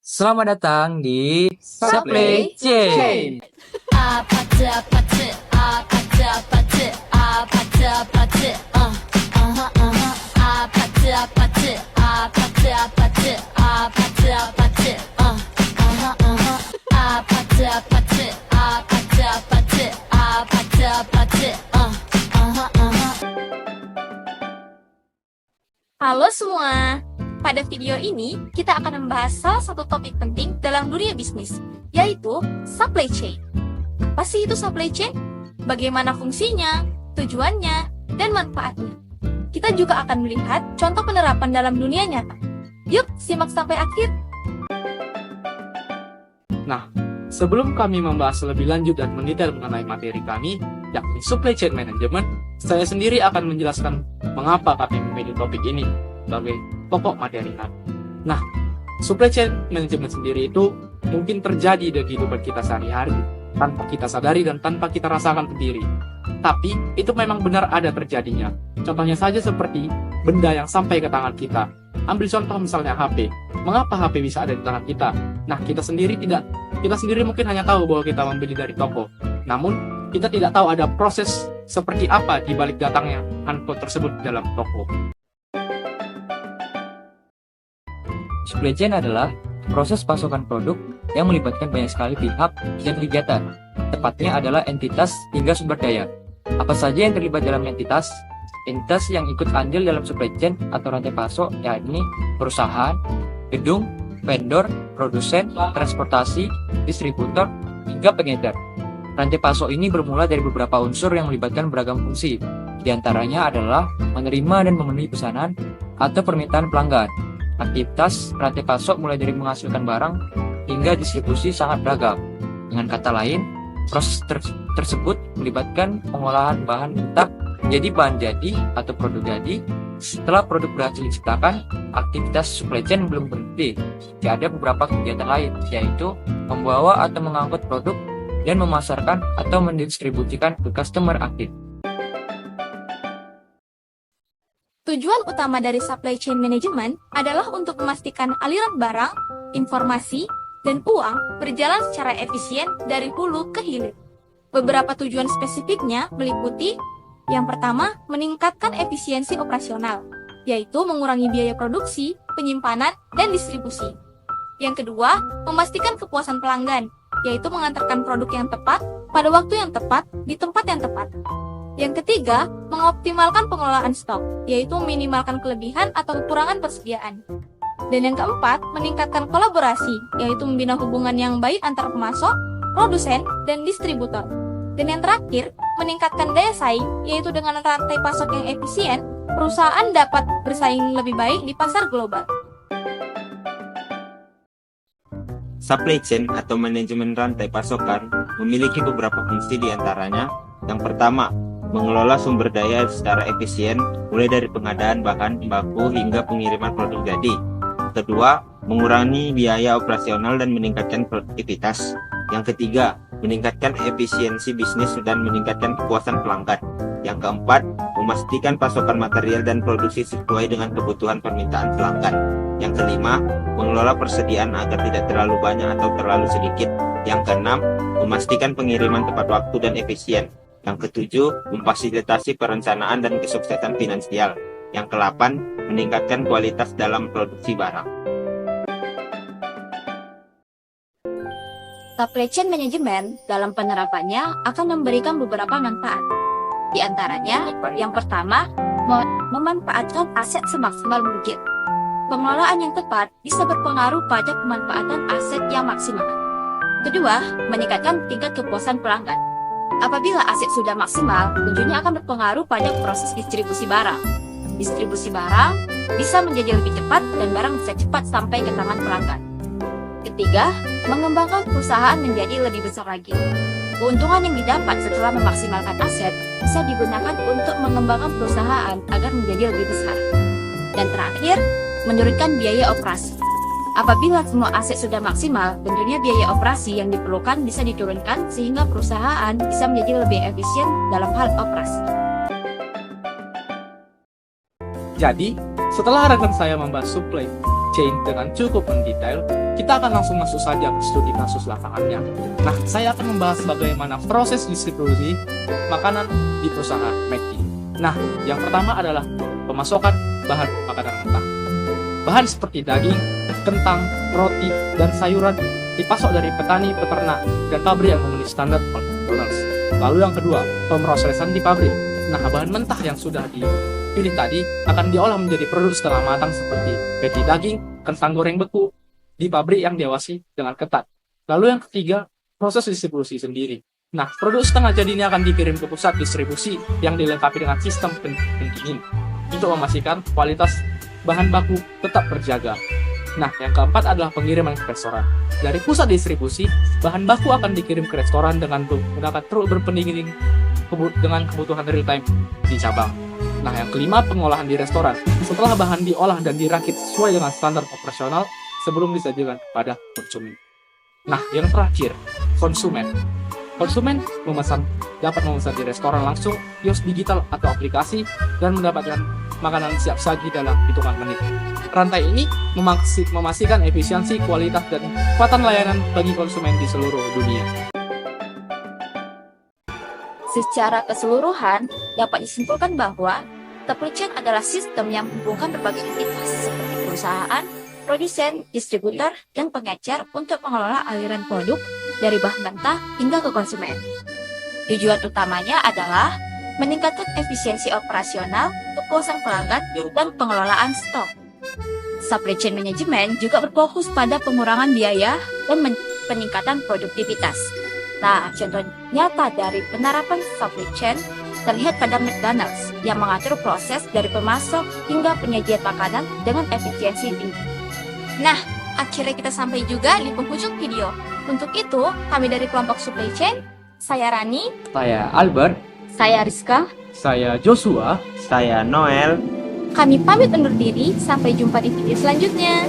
Selamat datang di Supply Supply Chain. 아파트 아파트 아파트 아파트 아파트 아파트 아파트 아파트 아파트 아파트 아파트 아파트 아파트 아파트 아파트 아파트 아파트 아파트 Halo semua. Pada video ini, kita akan membahas salah satu topik penting dalam dunia bisnis, yaitu supply chain. Apa sih itu supply chain? Bagaimana fungsinya, tujuannya, dan manfaatnya? Kita juga akan melihat contoh penerapan dalam dunia nyata. Yuk, simak sampai akhir. Nah, sebelum kami membahas lebih lanjut dan mendetail mengenai materi kami, yakni supply chain management, saya sendiri akan menjelaskan mengapa kami memilih topik ini sebagai pokok materi kami. Nah, supply chain management sendiri itu mungkin terjadi di kehidupan kita sehari-hari, tanpa kita sadari dan tanpa kita rasakan sendiri. Tapi, itu memang benar ada terjadinya. Contohnya saja seperti benda yang sampai ke tangan kita. Ambil contoh misalnya HP. Mengapa HP bisa ada di tangan kita? Nah, kita sendiri mungkin hanya tahu bahwa kita membeli dari toko. Namun, kita tidak tahu ada proses seperti apa di balik datangnya handphone tersebut dalam toko. Supply chain adalah proses pasokan produk yang melibatkan banyak sekali pihak dan kegiatan. Tepatnya adalah entitas hingga sumber daya. Apa saja yang terlibat dalam entitas? Entitas yang ikut andil dalam supply chain atau rantai pasok yakni perusahaan, gedung, vendor, produsen, transportasi, distributor, hingga pengedar. Rantai pasok ini bermula dari beberapa unsur yang melibatkan beragam fungsi. Di antaranya adalah menerima dan memenuhi pesanan atau permintaan pelanggan. Aktivitas rantai pasok mulai dari menghasilkan barang hingga distribusi sangat beragam. Dengan kata lain, proses tersebut melibatkan pengolahan bahan mentah menjadi bahan jadi atau produk jadi. Setelah produk berhasil diciptakan, aktivitas supply chain belum berhenti. Ada beberapa kegiatan lain, yaitu membawa atau mengangkut produk dan memasarkan atau mendistribusikan ke customer aktif. Tujuan utama dari supply chain management adalah untuk memastikan aliran barang, informasi, dan uang berjalan secara efisien dari hulu ke hilir. Beberapa tujuan spesifiknya meliputi: yang pertama, meningkatkan efisiensi operasional, yaitu mengurangi biaya produksi, penyimpanan, dan distribusi. Yang kedua, memastikan kepuasan pelanggan, yaitu mengantarkan produk yang tepat, pada waktu yang tepat, di tempat yang tepat. Yang ketiga, mengoptimalkan pengelolaan stok, yaitu meminimalkan kelebihan atau kekurangan persediaan. Dan yang keempat, meningkatkan kolaborasi, yaitu membina hubungan yang baik antara pemasok, produsen, dan distributor. Dan yang terakhir, meningkatkan daya saing, yaitu dengan rantai pasok yang efisien, perusahaan dapat bersaing lebih baik di pasar global. Supply chain atau manajemen rantai pasokan memiliki beberapa fungsi, di antaranya: yang pertama, mengelola sumber daya secara efisien, mulai dari pengadaan bahan baku hingga pengiriman produk jadi. Kedua, mengurangi biaya operasional dan meningkatkan produktivitas. Yang ketiga, meningkatkan efisiensi bisnis dan meningkatkan kepuasan pelanggan. Yang keempat, memastikan pasokan material dan produksi sesuai dengan kebutuhan permintaan pelanggan. Yang kelima, mengelola persediaan agar tidak terlalu banyak atau terlalu sedikit. Yang keenam, memastikan pengiriman tepat waktu dan efisien. Yang ketujuh, memfasilitasi perencanaan dan kesuksesan finansial. Yang kedelapan, meningkatkan kualitas dalam produksi barang. Supply chain management dalam penerapannya akan memberikan beberapa manfaat. Di antaranya, yang pertama, memanfaatkan aset semaksimal mungkin. Pengelolaan yang tepat bisa berpengaruh pada pemanfaatan aset yang maksimal. Kedua, meningkatkan tingkat kepuasan pelanggan. Apabila aset sudah maksimal, tentunya akan berpengaruh pada proses distribusi barang. Distribusi barang bisa menjadi lebih cepat dan barang bisa cepat sampai ke tangan pelanggan. Ketiga, mengembangkan perusahaan menjadi lebih besar lagi. Keuntungan yang didapat setelah memaksimalkan aset bisa digunakan untuk mengembangkan perusahaan agar menjadi lebih besar. Dan terakhir, menurunkan biaya operasi. Apabila semua aset sudah maksimal, tentunya biaya operasi yang diperlukan bisa diturunkan sehingga perusahaan bisa menjadi lebih efisien dalam hal operasi. Jadi, setelah rekan saya membahas supply chain dengan cukup mendetail, kita akan langsung masuk saja ke studi kasus lapangannya. Nah, saya akan membahas bagaimana proses distribusi makanan di perusahaan McD. Nah, yang pertama adalah pemasokan bahan makanan mentah. Bahan seperti daging, kentang, roti, dan sayuran dipasok dari petani, peternak, dan pabrik yang memenuhi standar McDonald's. Lalu yang kedua, pemrosesan di pabrik. Nah, bahan mentah yang sudah dipilih tadi akan diolah menjadi produk setengah matang seperti patty daging, kentang goreng beku di pabrik yang diawasi dengan ketat. Lalu yang ketiga, proses distribusi sendiri. Nah, produk setengah jadi ini akan dikirim ke pusat distribusi yang dilengkapi dengan sistem pendingin untuk memastikan kualitas bahan baku tetap terjaga. Nah, yang keempat adalah pengiriman ke restoran. Dari pusat distribusi, bahan baku akan dikirim ke restoran dengan menggunakan truk berpendingin dengan kebutuhan real time di cabang. Nah, yang kelima, pengolahan di restoran. Setelah bahan diolah dan dirakit sesuai dengan standar operasional sebelum disajikan kepada konsumen. Nah, yang terakhir, konsumen. Konsumen dapat memesan di restoran langsung, kios digital atau aplikasi, dan mendapatkan makanan siap saji dalam hitungan menit. Rantai ini memastikan efisiensi, kualitas, dan kecepatan layanan bagi konsumen di seluruh dunia. Secara keseluruhan, dapat disimpulkan bahwa supply chain adalah sistem yang menghubungkan berbagai entitas seperti perusahaan, produsen, distributor, dan pengecer untuk mengelola aliran produk dari bahan mentah hingga ke konsumen. Tujuan utamanya adalah meningkatkan efisiensi operasional, kepuasan pelanggan, dan pengelolaan stok. Supply chain management juga berfokus pada pengurangan biaya dan peningkatan produktivitas. Nah, contoh nyata dari penerapan supply chain terlihat pada McDonald's yang mengatur proses dari pemasok hingga penyajian makanan dengan efisiensi tinggi. Nah, akhirnya kita sampai juga di penghujung video. Untuk itu, kami dari kelompok supply chain, saya Rani, Saya Albert. saya Rizka, Saya Joshua. Saya Noel. kami pamit undur diri, sampai jumpa di video selanjutnya.